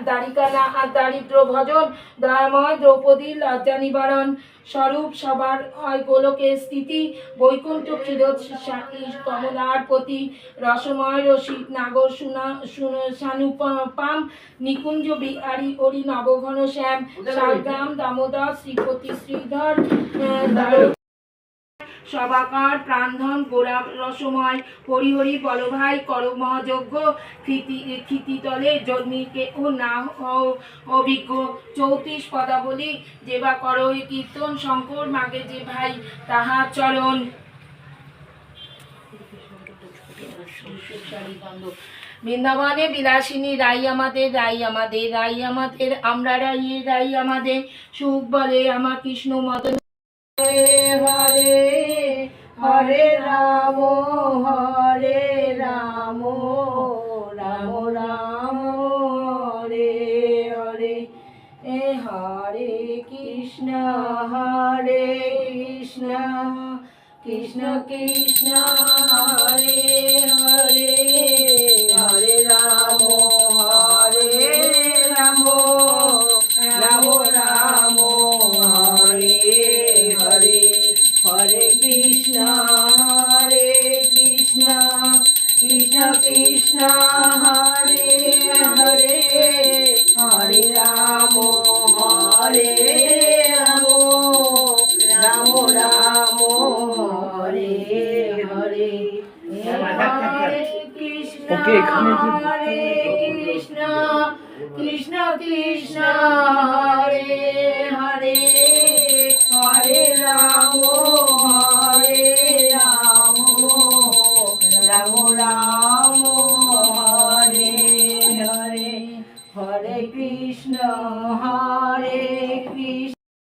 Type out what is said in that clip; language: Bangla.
দারিকানা আর দারিদ্র ভজন, দয়াময় দ্রৌপদীর লজ্জা নিবারণ স্বরূপ সবার হয় গোলকের স্থিতি, বৈকুণ্ঠ ক্ষীরোদ কমলার প্রতি রসময় রসিক নাগর সানুপাম নিকুঞ্জ বিহারী হরি নবঘন শ্যাম শালগ্রাম দামোদর শ্রীপতি শ্রীধর সবাকার প্রাণধন গোড়া রসময় হরিহরি বল ভাই কর মহাযজ্ঞ ক্ষিতিতলে জন্মিকে ও না অভিজ্ঞ 34 পদাবলী যেবা করো কীর্তন শঙ্কর মাগে যে ভাই তাহার চরণ। বৃন্দাবনে বিলাসিনী রাই আমাদের রাই আমাদের রাই আমাদের আমরা রাইয়ে রাই আমাদের সুখ বলে আমার কৃষ্ণ মদন হরে হরে রাম রাম রাম হরে হরে হরে কৃষ্ণ কৃষ্ণ কৃষ্ণ হরে হরে হরে রাম রাম রাম হরে হরে হরে কৃষ্ণ কৃষ্ণ কৃষ্ণ হরে হরে হরে রাম রাম রাম হরে হরে হরে কৃষ্ণ কৃষ্ণ কৃষ্ণ হরে হরে হরে রাম রাম রাম হরে হরে হরে কৃষ্ণ হরে